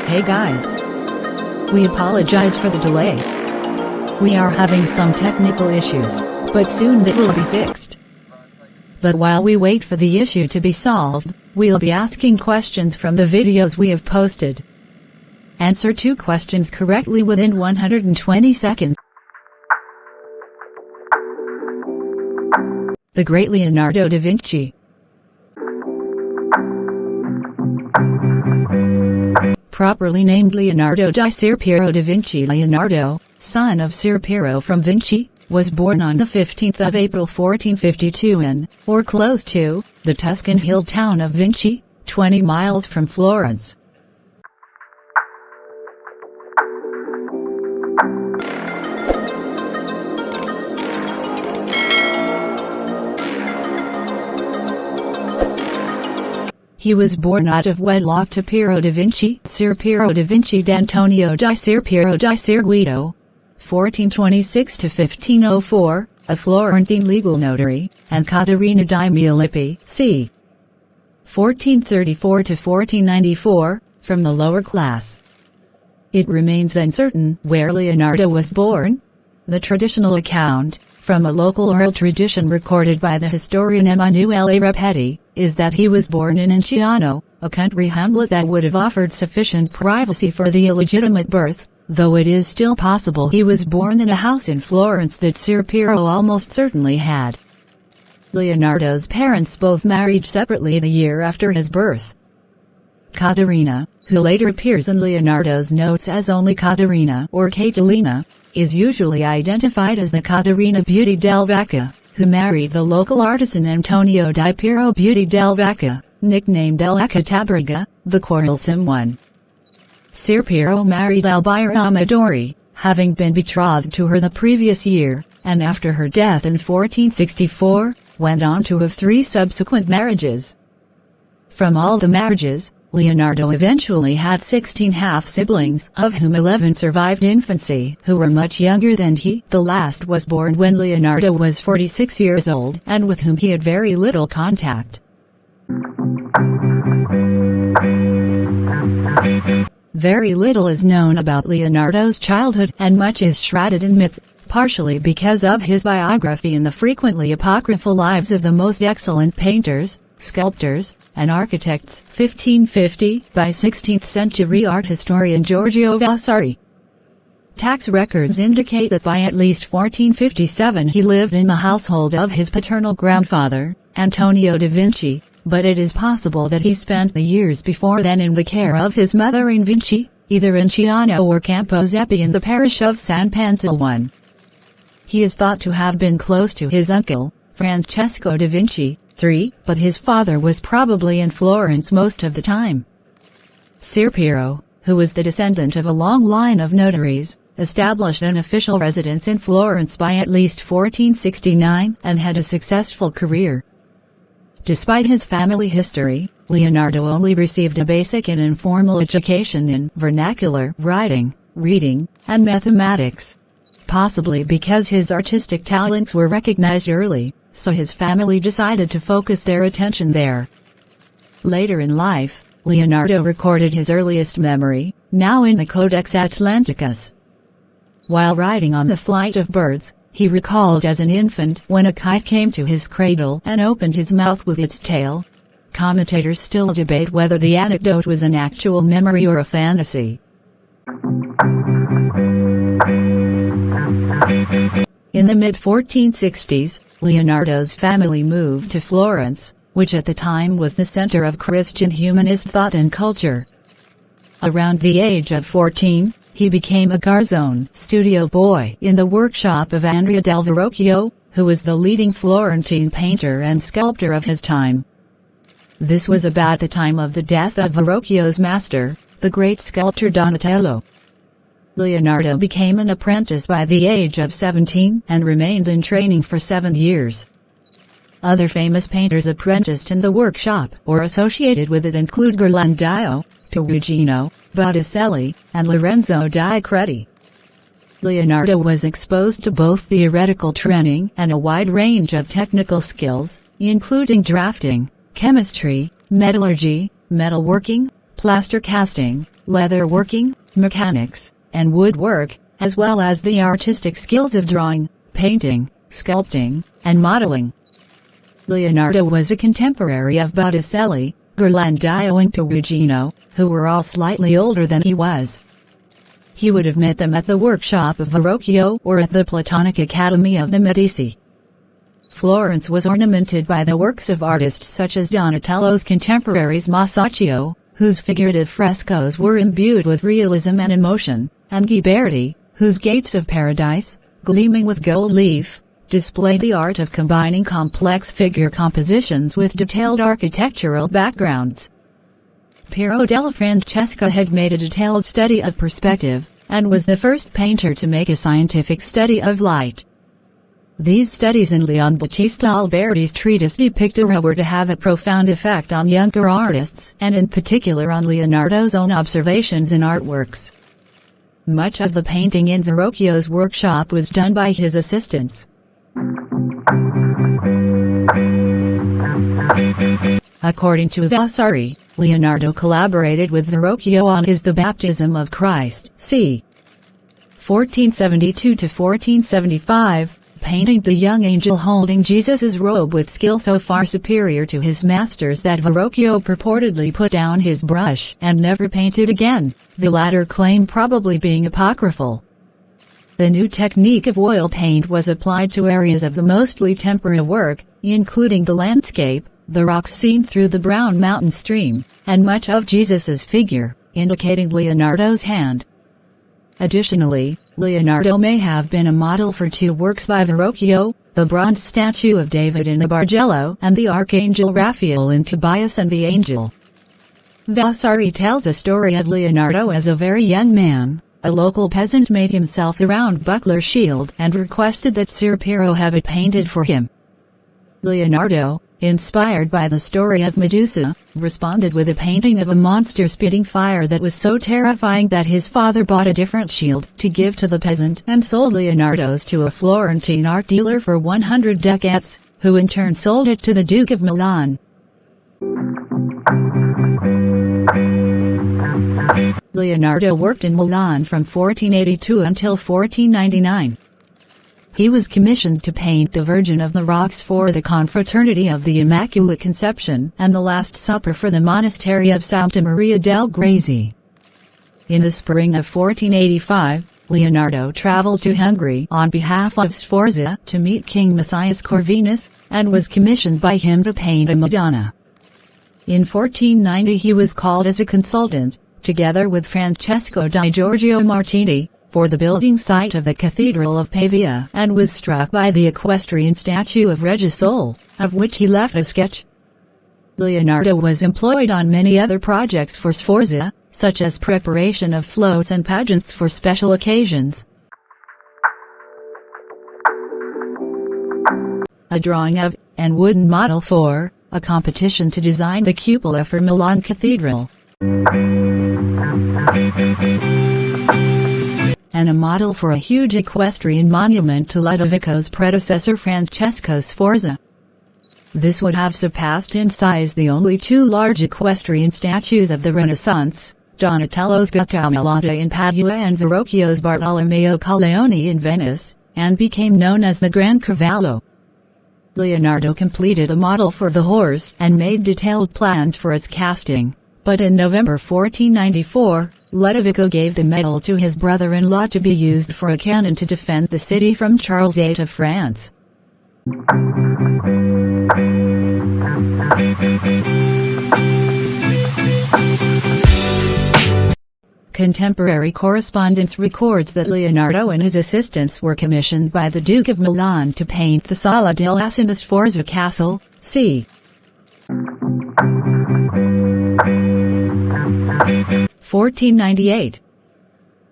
Hey guys. We apologize for the delay. We are having some technical issues, but soon they will be fixed. But while we wait for the issue to be solved, we'll be asking questions from the videos we have posted. Answer 2 questions correctly within 120 seconds. The great Leonardo da Vinci. Properly named Leonardo di Ser Piero da Vinci. Leonardo, son of Ser Piero from Vinci, was born on the 15th of April 1452 in, or close to, the Tuscan hill town of Vinci, 20 miles from Florence. He was born out of wedlock to Piero da Vinci, Ser Piero da Vinci d'Antonio di Ser Piero di Ser Guido, 1426 to 1504, a Florentine legal notary, and Caterina di Milippi, c. 1434 to 1494, from the lower class. It remains uncertain where Leonardo was born. The traditional account, from a local oral tradition recorded by the historian Emanuele Repetti, is that he was born in Inciano, a country hamlet that would have offered sufficient privacy for the illegitimate birth, though it is still possible he was born in a house in Florence that Ser Piero almost certainly had. Leonardo's parents both married separately the year after his birth. Caterina, who later appears in Leonardo's notes as only Caterina or Catalina, is usually identified as the Caterina Beauty del Vacca, who married the local artisan Antonio di Piero Beauty del Vacca, nicknamed El Acatabariga, the quarrelsome one. Ser Piero married Elvira Amadori, having been betrothed to her the previous year, and after her death in 1464, went on to have 3 subsequent marriages. From all the marriages, Leonardo eventually had 16 half-siblings, of whom 11 survived infancy, who were much younger than he. The last was born when Leonardo was 46 years old, and with whom he had very little contact. Very little is known about Leonardo's childhood, and much is shrouded in myth, partially because of his biography and the frequently apocryphal lives of the most excellent painters, sculptors, and architects. 1550 by 16th century art historian Giorgio Vasari. Tax records indicate that by at least 1457 he lived in the household of his paternal grandfather, Antonio da Vinci, but it is possible that he spent the years before then in the care of his mother in Vinci, either in Ciano or Campo Zeppi in the parish of San Pantaleone. He is thought to have been close to his uncle, Francesco da Vinci, III, but his father was probably in Florence most of the time. Ser Piero, who was the descendant of a long line of notaries, established an official residence in Florence by at least 1469 and had a successful career. Despite his family history, Leonardo only received a basic and informal education in vernacular writing, reading, and mathematics. Possibly because his artistic talents were recognized early, so his family decided to focus their attention there. Later in life, Leonardo recorded his earliest memory, now in the Codex Atlanticus. While riding on the flight of birds, he recalled as an infant when a kite came to his cradle and opened his mouth with its tail. Commentators still debate whether the anecdote was an actual memory or a fantasy. In the mid-1460s, Leonardo's family moved to Florence, which at the time was the center of Christian humanist thought and culture. Around the age of 14, he became a garzone studio boy in the workshop of Andrea del Verrocchio, who was the leading Florentine painter and sculptor of his time. This was about the time of the death of Verrocchio's master, the great sculptor Donatello. Leonardo became an apprentice by the age of 17 and remained in training for 7 years. Other famous painters apprenticed in the workshop or associated with it include Ghirlandaio, Perugino, Botticelli, and Lorenzo di Credi. Leonardo was exposed to both theoretical training and a wide range of technical skills, including drafting, chemistry, metallurgy, metalworking, plaster casting, leatherworking, mechanics, and woodwork, as well as the artistic skills of drawing, painting, sculpting, and modeling. Leonardo was a contemporary of Botticelli, Ghirlandaio and Perugino, who were all slightly older than he was. He would have met them at the workshop of Verrocchio or at the Platonic Academy of the Medici. Florence was ornamented by the works of artists such as Donatello's contemporaries Masaccio, whose figurative frescoes were imbued with realism and emotion, and Ghiberti, whose Gates of Paradise, gleaming with gold leaf, displayed the art of combining complex figure compositions with detailed architectural backgrounds. Piero della Francesca had made a detailed study of perspective, and was the first painter to make a scientific study of light. These studies in Leon Battista Alberti's treatise De Pictura were to have a profound effect on younger artists, and in particular on Leonardo's own observations in artworks. Much of the painting in Verrocchio's workshop was done by his assistants. According to Vasari, Leonardo collaborated with Verrocchio on his The Baptism of Christ, c. 1472 to 1475, painting the young angel holding Jesus' robe with skill so far superior to his masters that Verrocchio purportedly put down his brush and never painted again, the latter claim probably being apocryphal. The new technique of oil paint was applied to areas of the mostly tempera work, including the landscape, the rocks seen through the brown mountain stream, and much of Jesus' figure, indicating Leonardo's hand. Additionally, Leonardo may have been a model for two works by Verrocchio, the bronze statue of David in the Bargello and the Archangel Raphael in Tobias and the Angel. Vasari tells a story of Leonardo as a very young man. A local peasant made himself a round buckler shield and requested that Ser Piero have it painted for him. Leonardo, inspired by the story of Medusa, responded with a painting of a monster spitting fire that was so terrifying that his father bought a different shield to give to the peasant and sold Leonardo's to a Florentine art dealer for 100 ducats, who in turn sold it to the Duke of Milan. Leonardo worked in Milan from 1482 until 1499. He was commissioned to paint the Virgin of the Rocks for the Confraternity of the Immaculate Conception and the Last Supper for the monastery of Santa Maria del Grazie. In the spring of 1485, Leonardo traveled to Hungary on behalf of Sforza to meet King Matthias Corvinus, and was commissioned by him to paint a Madonna. In 1490 he was called as a consultant, together with Francesco di Giorgio Martini, for the building site of the Cathedral of Pavia, and was struck by the equestrian statue of Regisol, of which he left a sketch. Leonardo was employed on many other projects for Sforza, such as preparation of floats and pageants for special occasions. A drawing of, and wooden model for, a competition to design the cupola for Milan Cathedral. And a model for a huge equestrian monument to Ludovico's predecessor Francesco Sforza. This would have surpassed in size the only two large equestrian statues of the Renaissance, Donatello's Gattamelata in Padua and Verrocchio's Bartolomeo Colleoni in Venice, and became known as the Gran Cavallo. Leonardo completed a model for the horse and made detailed plans for its casting, but in November 1494, Ludovico gave the medal to his brother-in-law to be used for a cannon to defend the city from Charles VIII of France. Contemporary correspondence records that Leonardo and his assistants were commissioned by the Duke of Milan to paint the Sala dell'As in the Sforza Castle, c. 1498.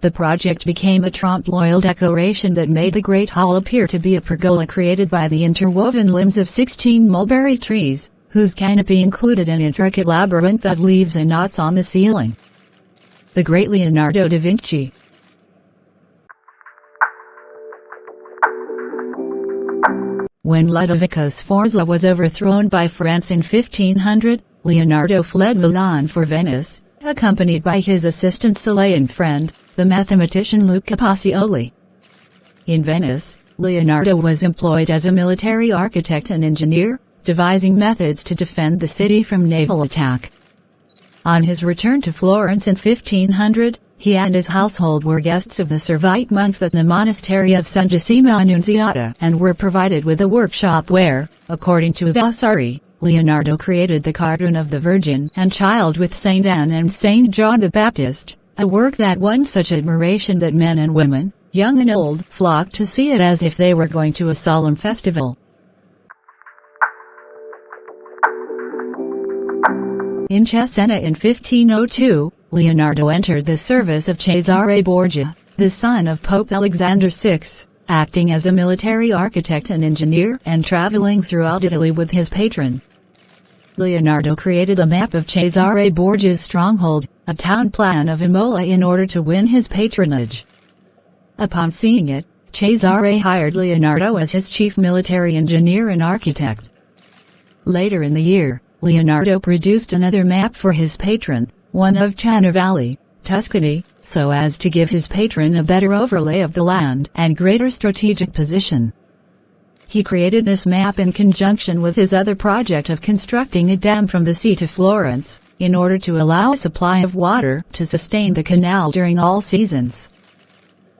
The project became a trompe-l'oeil decoration that made the Great Hall appear to be a pergola created by the interwoven limbs of 16 mulberry trees, whose canopy included an intricate labyrinth of leaves and knots on the ceiling. The great Leonardo da Vinci. When Ludovico Sforza was overthrown by France in 1500, Leonardo fled Milan for Venice, accompanied by his assistant Soleil and friend, the mathematician Luca Pacioli. In Venice, Leonardo was employed as a military architect and engineer, devising methods to defend the city from naval attack. On his return to Florence in 1500, he and his household were guests of the Servite monks at the monastery of Santissima Annunziata and were provided with a workshop where, according to Vasari, Leonardo created the Quadrant of the Virgin and Child with Saint Anne and Saint John the Baptist, a work that won such admiration that men and women, young and old, flocked to see it as if they were going to a solemn festival. In Cesena in 1502, Leonardo entered the service of Cesare Borgia, the son of Pope Alexander VI, acting as a military architect and engineer and traveling throughout Italy with his patron. Leonardo created a map of Cesare Borgia's stronghold, a town plan of Imola in order to win his patronage. Upon seeing it, Cesare hired Leonardo as his chief military engineer and architect. Later in the year, Leonardo produced another map for his patron, one of Chana Valley, Tuscany, so as to give his patron a better overlay of the land and greater strategic position. He created this map in conjunction with his other project of constructing a dam from the sea to Florence, in order to allow a supply of water to sustain the canal during all seasons.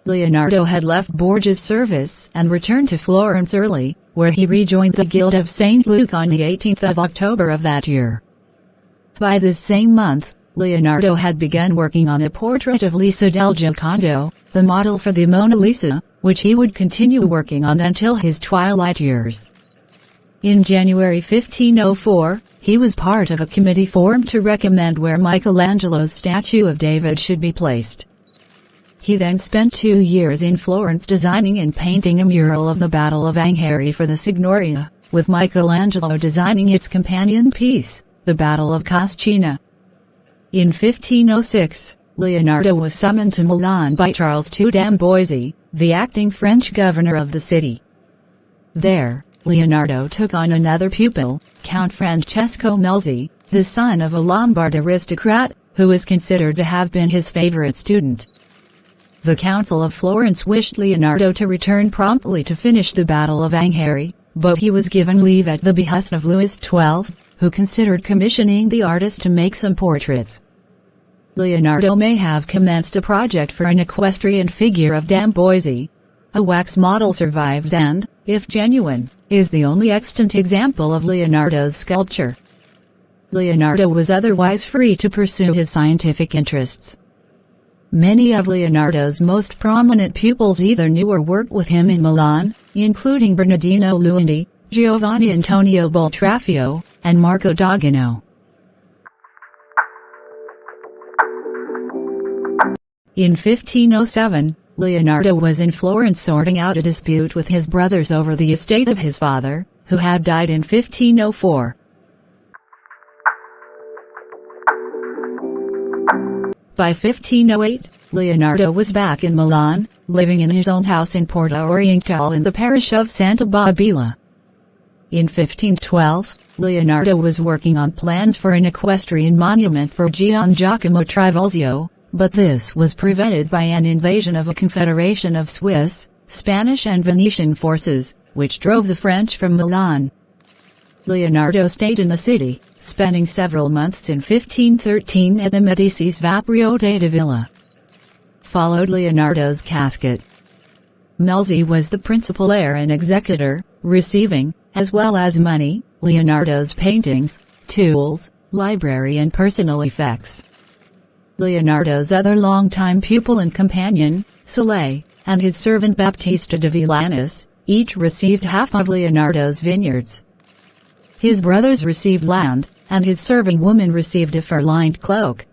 Leonardo had left Borgia's service and returned to Florence early, where he rejoined the Guild of St. Luke on the 18th of October of that year. By this same month, Leonardo had begun working on a portrait of Lisa del Giocondo, the model for the Mona Lisa, which he would continue working on until his twilight years. In January 1504, he was part of a committee formed to recommend where Michelangelo's statue of David should be placed. He then spent 2 years in Florence designing and painting a mural of the Battle of Anghiari for the Signoria, with Michelangelo designing its companion piece, the Battle of Cascina. In 1506, Leonardo was summoned to Milan by Charles II d'Amboise, the acting French governor of the city. There, Leonardo took on another pupil, Count Francesco Melzi, the son of a Lombard aristocrat, who is considered to have been his favorite student. The Council of Florence wished Leonardo to return promptly to finish the Battle of Anghiari, but he was given leave at the behest of Louis XII, who considered commissioning the artist to make some portraits. Leonardo may have commenced a project for an equestrian figure of d'Amboise. A wax model survives and, if genuine, is the only extant example of Leonardo's sculpture. Leonardo was otherwise free to pursue his scientific interests. Many of Leonardo's most prominent pupils either knew or worked with him in Milan, including Bernardino Luandi, Giovanni Antonio Boltraffio, and Marco Dogano. In 1507, Leonardo was in Florence sorting out a dispute with his brothers over the estate of his father, who had died in 1504. By 1508, Leonardo was back in Milan, living in his own house in Porta Orientale in the parish of Santa Babila. In 1512, Leonardo was working on plans for an equestrian monument for Gian Giacomo Trivulzio, but this was prevented by an invasion of a confederation of Swiss, Spanish and Venetian forces, which drove the French from Milan. Leonardo stayed in the city, spending several months in 1513 at the Medici's Vapriote de Villa. Followed Leonardo's casket. Melzi was the principal heir and executor, receiving, as well as money, Leonardo's paintings, tools, library and personal effects. Leonardo's other longtime pupil and companion, Soleil, and his servant Baptista de Villanis, each received half of Leonardo's vineyards. His brothers received land, and his serving woman received a fur-lined cloak.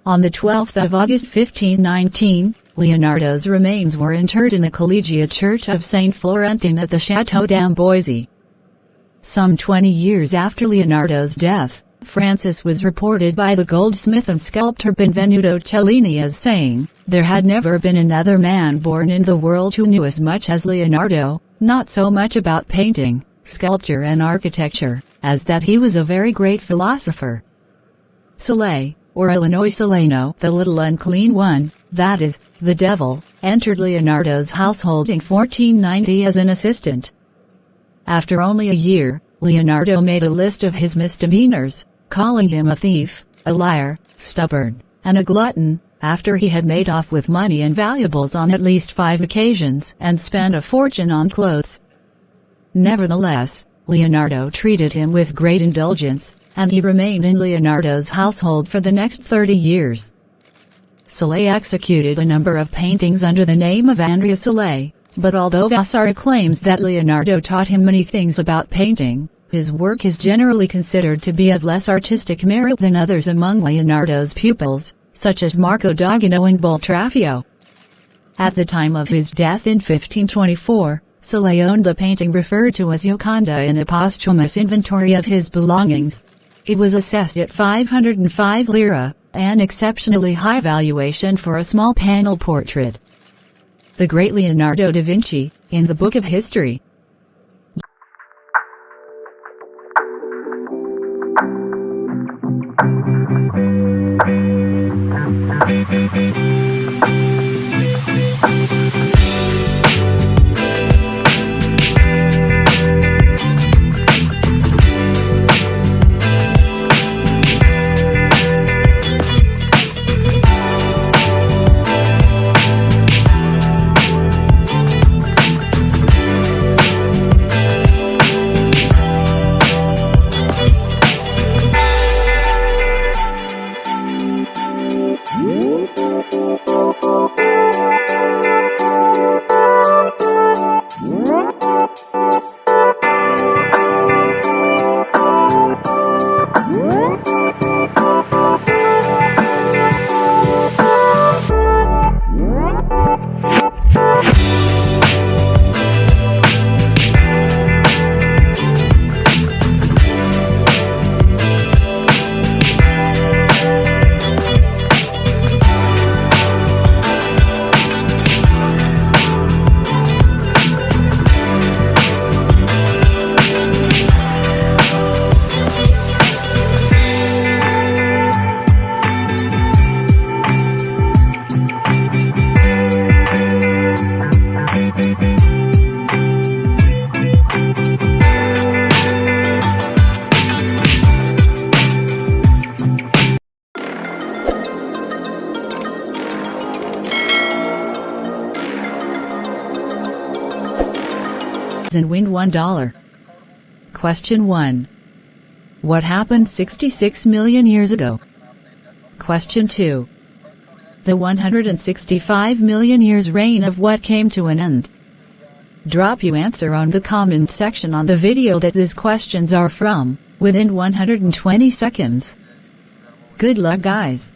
On the 12th of August 1519, Leonardo's remains were interred in the Collegiate Church of St. Florentin at the Château d'Amboise. Some 20 years after Leonardo's death, Francis was reported by the goldsmith and sculptor Benvenuto Cellini as saying, "There had never been another man born in the world who knew as much as Leonardo, not so much about painting, sculpture and architecture, as that he was a very great philosopher." Soleil, or Illinois Solano, the little unclean one, that is, the devil, entered Leonardo's household in 1490 as an assistant. After only a year, Leonardo made a list of his misdemeanors, calling him a thief, a liar, stubborn, and a glutton, after he had made off with money and valuables on at least 5 occasions and spent a fortune on clothes. Nevertheless, Leonardo treated him with great indulgence, and he remained in Leonardo's household for the next 30 years. Sole executed a number of paintings under the name of Andrea Sole, but although Vasari claims that Leonardo taught him many things about painting, his work is generally considered to be of less artistic merit than others among Leonardo's pupils, such as Marco Dogino and Boltraffio. At the time of his death in 1524, Sole owned a painting referred to as Gioconda in a posthumous inventory of his belongings. It was assessed at 505 lire, an exceptionally high valuation for a small panel portrait. The great Leonardo da Vinci, in the Book of History. And win $1. Question 1. What happened 66 million years ago? Question 2. The 165 million years reign of what came to an end? Drop your answer on the comment section on the video that these questions are from, within 120 seconds. Good luck, guys.